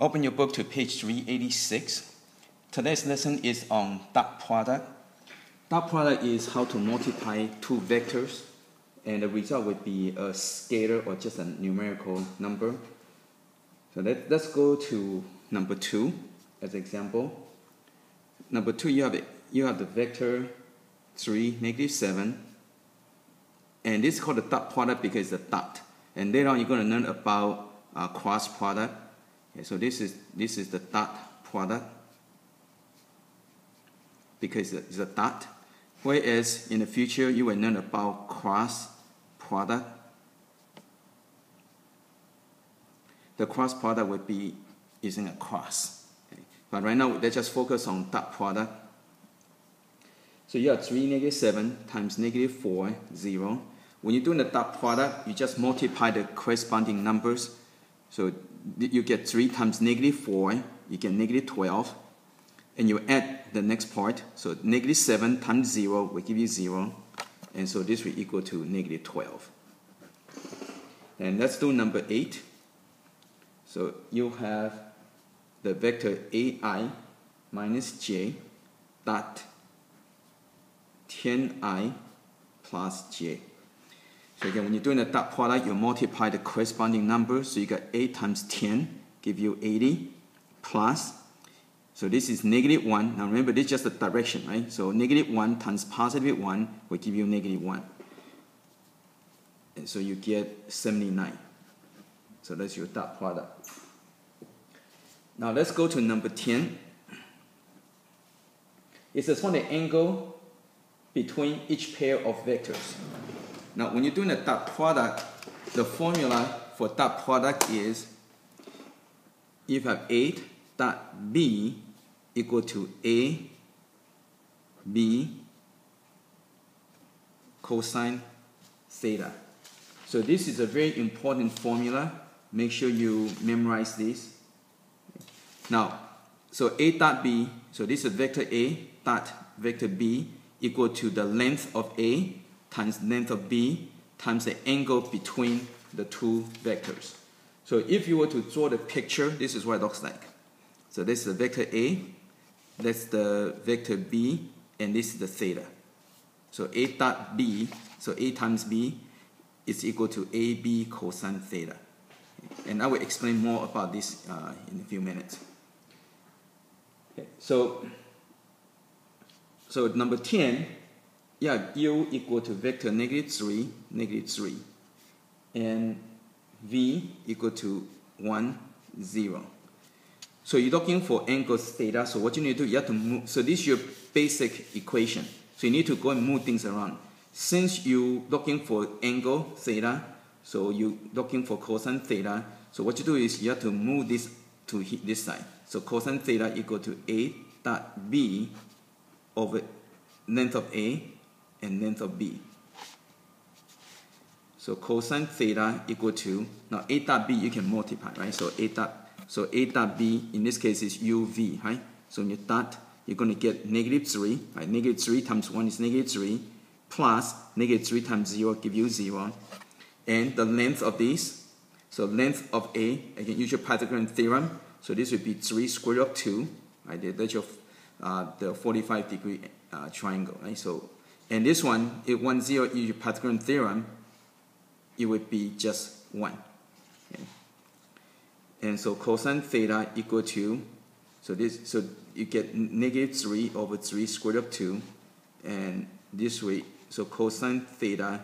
Open your book to page 386. Today's lesson is on dot product. Dot product is how to multiply two vectors, and the result would be a scalar or just a numerical number. So let's go to number 2 as an example. Number 2, you have the vector 3, -7, and this is called the dot product because it's a dot. And later on, you're going to learn about cross product. Okay, so this is the dot product because it's a dot. Whereas in the future, you will learn about cross product. The cross product would be using a cross. Okay. But right now, let's just focus on dot product. So you have 3 -7 times -4, 0. When you're doing the dot product, you just multiply the corresponding numbers. So you get 3 times -4, you get -12. And you add the next part. So -7 times 0 will give you 0. And so this will equal to -12. And let's do number 8. So you have the vector ai minus j dot 10i plus j. So again, when you're doing the dot product, you multiply the corresponding numbers. So you got 8 times 10, give you 80, plus, so this is -1. Now remember, this is just the direction, right? So -1 times +1 will give you -1. And so you get 79. So that's your dot product. Now let's go to number 10. It says find the angle between each pair of vectors. Now when you're doing a dot product, the formula for dot product is you have 8 dot b equal to a b cosine theta. So this is a very important formula. Make sure you memorize this. Now, so a dot b, so this is vector a dot vector b equal to the length of a times length of b times the angle between the two vectors. So if you were to draw the picture, this is what it looks like. So this is the vector a, that's the vector b, and this is the theta. So a dot b, so a times b is equal to ab cosine theta. And I will explain more about this in a few minutes. Okay, so number 10, u equal to vector -3, -3, and v equal to 1, 0. So you're looking for angle theta, so what you need to do, you have to move, so this is your basic equation. So you need to go and move things around. Since you're looking for angle theta, so you're looking for cosine theta, so what you do is you have to move this to this side. So cosine theta equal to a dot b over length of a and length of b. So cosine theta equal to, now a dot b you can multiply, right? So a dot b in this case is uv, right? So in your dot, you're going to get -3, right? -3 times 1 is -3, plus -3 times 0 give you 0. And the length of this, so length of a, again, use your Pythagorean theorem. So this would be 3 square root of 2, right? That's your the 45-degree triangle, right? So, and this one, if 1, 0, use your Pythagorean theorem, it would be just 1. Okay? And so cosine theta equal to, so you get -3 over 3 square root of 2, and this way, so cosine theta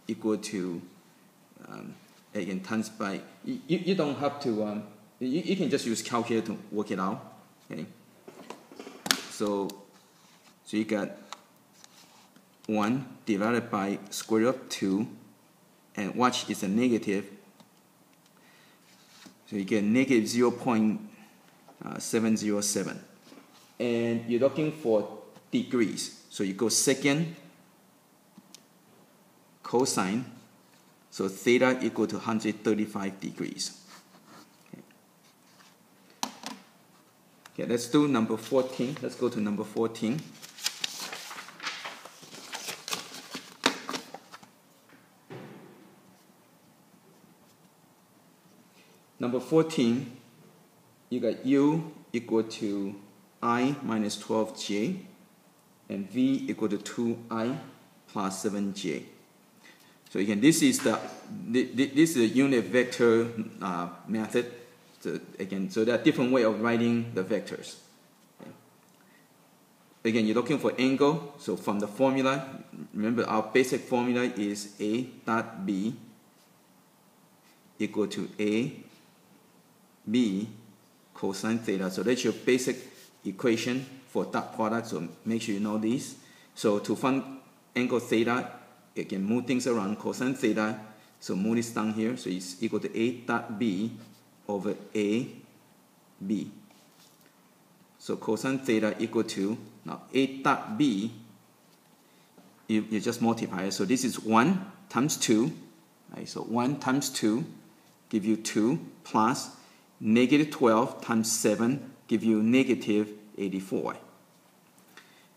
equal to, again, times by, you don't have to, you can just use calculator to work it out. Okay? So you got 1 divided by square root of 2, and watch, it's a negative. So you get -0.707. And you're looking for degrees. So you go second cosine. So theta equal to 135 degrees. Okay, let's do number 14. Let's go to number 14. Number 14, you got u equal to I minus 12j, and v equal to 2I plus 7j. So again, this is the unit vector method. So again, so there are different ways of writing the vectors. Okay. Again, you're looking for angle. So from the formula, remember our basic formula is A dot B equal to A B cosine theta. So that's your basic equation for dot product. So make sure you know these. So to find angle theta, you can move things around. Cosine theta, so move this down here. So it's equal to A dot B over A B. So cosine theta equal to, now A dot B, you just multiply it. So this is 1 times 2. Right? So 1 times 2 give you 2 plus negative 12 times 7 give you negative 84.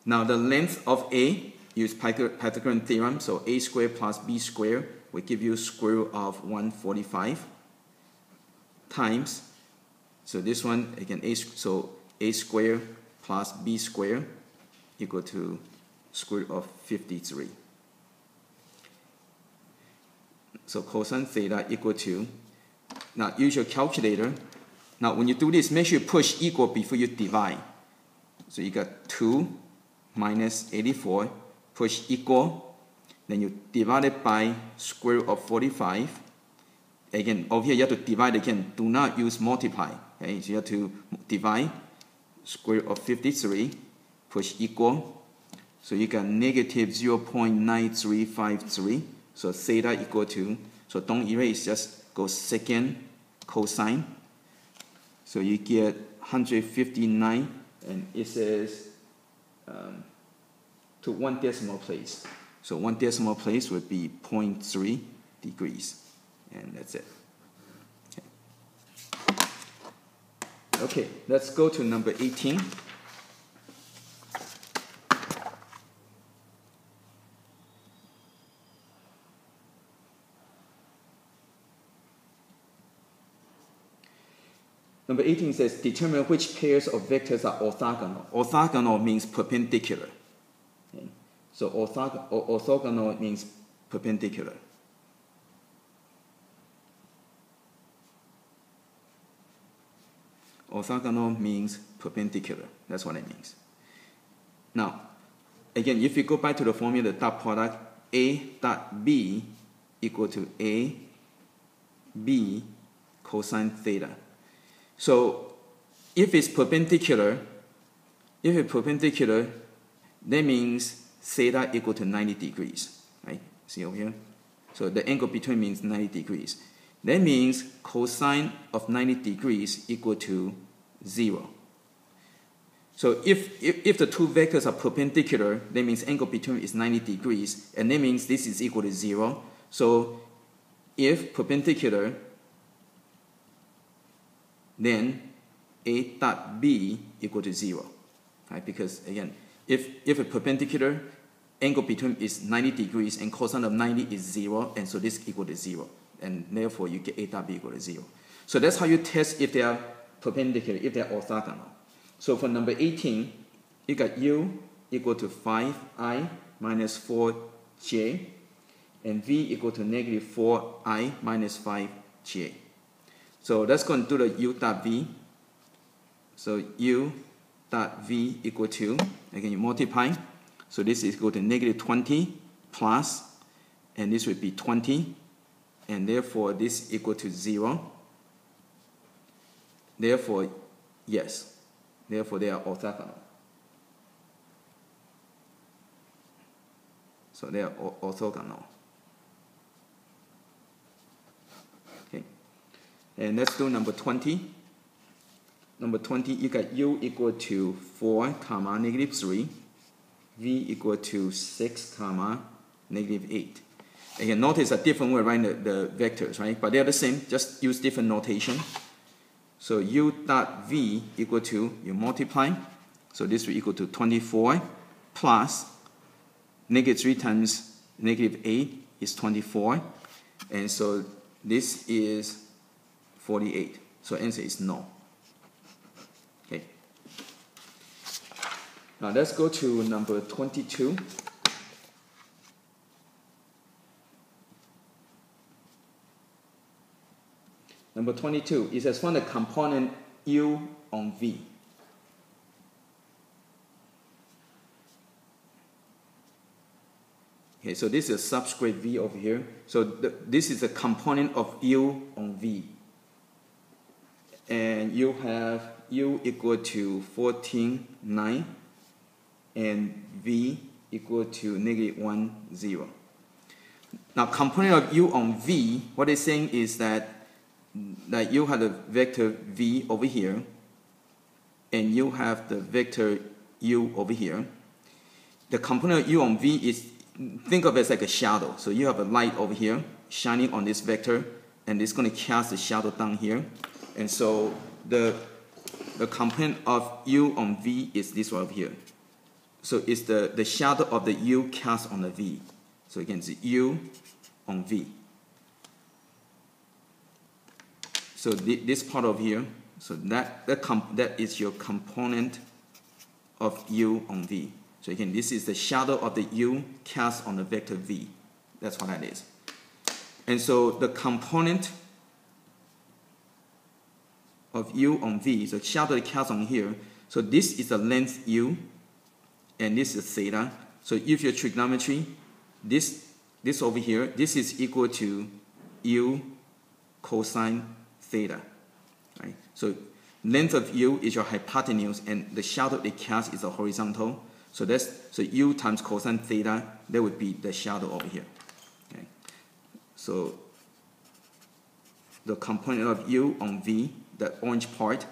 Now the length of A, use Pythagorean theorem. So A squared plus B squared will give you square root of 145 times, so this one again, so A squared plus B squared equal to square root of 53. So cosine theta equal to, now use your calculator. Now when you do this, make sure you push equal before you divide. So you got 2 minus 84, push equal, then you divide it by square root of 45. Again, over here you have to divide again. Do not use multiply. Okay, so you have to divide square root of 53, push equal. So you got negative 0.9353. So theta equal to, so don't erase, just go second cosine. So you get 159, and it says to 1 decimal place. So 1 decimal place would be 0.3 degrees. And that's it. Okay, let's go to number 18. Number 18 says, determine which pairs of vectors are orthogonal. Orthogonal means perpendicular. Okay. So orthogonal means perpendicular. Orthogonal means perpendicular. That's what it means. Now, again, if you go back to the formula, the dot product, A dot B equal to A B cosine theta. So if it's perpendicular, that means theta equal to 90 degrees. Right? See over here? So the angle between means 90 degrees. That means cosine of 90 degrees equal to 0. So if the two vectors are perpendicular, that means angle between is 90 degrees, and that means this is equal to 0. So if perpendicular, then A dot B equal to 0. Right? Because again, if a perpendicular, angle between is 90 degrees and cosine of 90 is 0, and so this equal to 0. And therefore you get A dot B equal to 0. So that's how you test if they are perpendicular, if they are orthogonal. So for number 18, you got U equal to 5I minus 4j, and V equal to negative 4I minus 5j. So let's go and do the U dot V. So U dot V equal to, again you multiply. So this is equal to negative 20 plus, and this would be 20. And therefore this equal to 0. Therefore, yes. Therefore they are orthogonal. So they are orthogonal. Okay. And let's do number 20. Number 20, you got U equal to 4, comma, negative 3. V equal to 6, comma, negative 8. Again, notice a different way of writing the vectors, right? But they're the same, just use different notation. So U dot V equal to, you multiply. So this will equal to 24 plus negative 3 times negative 8 is 24. And so this is 48. So answer is no. Okay. Now let's go to number 22. Number 22, it says find the component U on V. Okay, so this is a subscript V over here. So this is a component of U on V. And you have U equal to 14.9 and V equal to -1, 0. Now component of U on V, what it's saying is that you have the vector V over here and you have the vector U over here. The component of U on V is, think of it as like a shadow. So you have a light over here shining on this vector and it's going to cast the shadow down here. And so the component of U on V is this one over here. So it's the shadow of the U cast on the V. So again, it's U on V. So this part over here, so that is your component of U on V. So again, this is the shadow of the U cast on the vector V. That's what that is. And so the component of U on V, so shadow cast on here, so this is the length U, and this is theta. So if your trigonometry, this over here, this is equal to U cosine theta, right? So length of U is your hypotenuse, and the shadow they cast is a horizontal. So U times cosine theta, that would be the shadow over here. Okay. So the component of U on V, the orange part,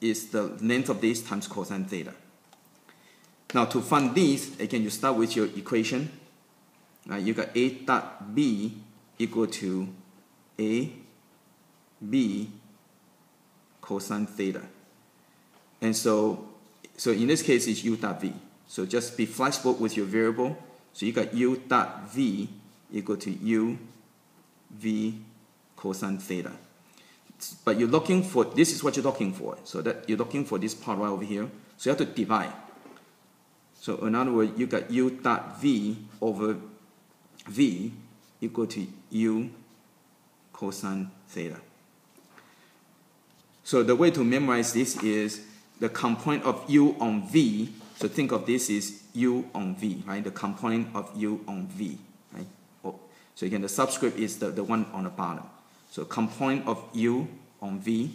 is the length of this times cosine theta. Now to find these, again, you start with your equation. You got A dot B equal to A B cosine theta. And so in this case, it's U dot V. So just be flexible with your variable. So you got U dot V equal to U V cosine theta. But you're looking for, this is what you're looking for. So that you're looking for this part right over here. So you have to divide. So in other words, you got U dot V over V equal to U cosine theta. So the way to memorize this is the component of U on V. So think of this is U on V, right? The component of U on V, right? Oh, so again, the subscript is the one on the bottom. So component of U on V,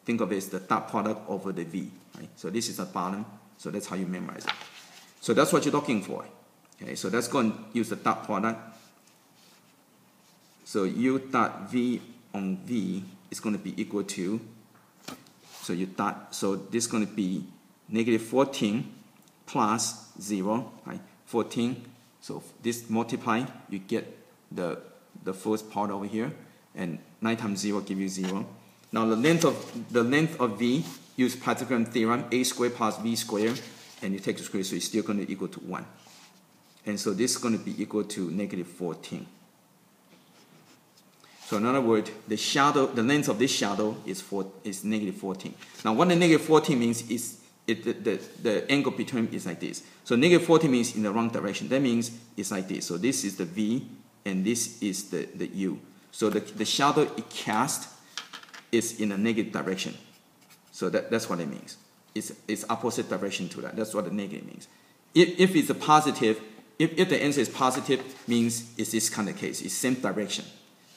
think of it as the dot product over the V, right? So this is the bottom. So that's how you memorize it. So that's what you're looking for. Okay, so let's go and use the dot product. So U dot V on V is going to be equal to, so this is going to be -14 plus 0, right? 14. So this multiply, you get the first part over here, and 9 times 0 give you 0. Now the length of V, use Pythagorean theorem, A squared plus B squared, and you take the square, so it's still going to equal to 1. And so this is going to be equal to -14. So in other words, the length of this shadow is -14. Now what the -14 means is the angle between is like this. So -14 means in the wrong direction. That means it's like this. So this is the V and this is the U. So the shadow it cast is in a negative direction. So that's what it means. It's opposite direction to that. That's what the negative means. If it's a positive, if the answer is positive, means it's this kind of case. It's same direction.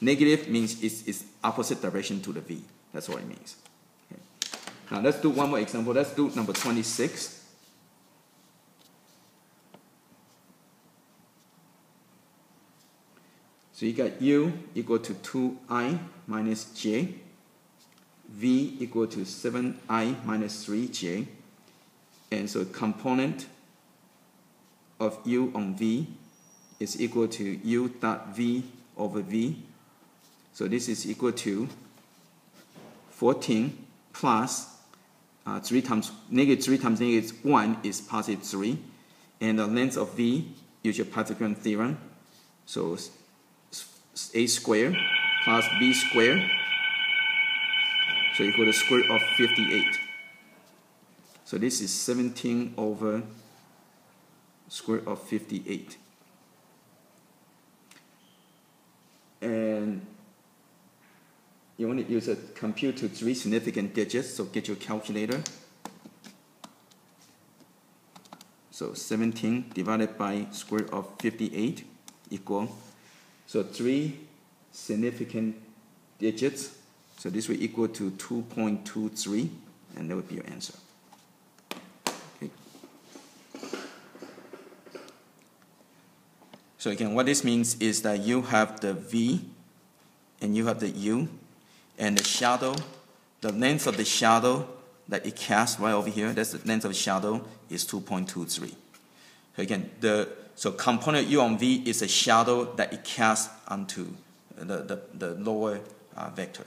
Negative means it's opposite direction to the V. That's what it means. Okay. Now let's do one more example. Let's do number 26. So you got U equal to 2I minus J, V equal to 7I minus 3J, and so component of U on V is equal to U dot V over V. So this is equal to 14 plus 3 times -1 is +3, and the length of V, use your Pythagorean theorem. So A squared plus B squared, so equal to square root of 58. So this is 17 over square root of 58. And you want to use a compute to 3 significant digits, so get your calculator. So 17 divided by square root of 58 equal, so 3 significant digits, so this will equal to 2.23, and that would be your answer. Okay. So again, what this means is that you have the V and you have the U, and the shadow, the length of the shadow that it casts right over here, that's the length of the shadow, is 2.23. So again, so component U on V is a shadow that it casts onto the lower vector.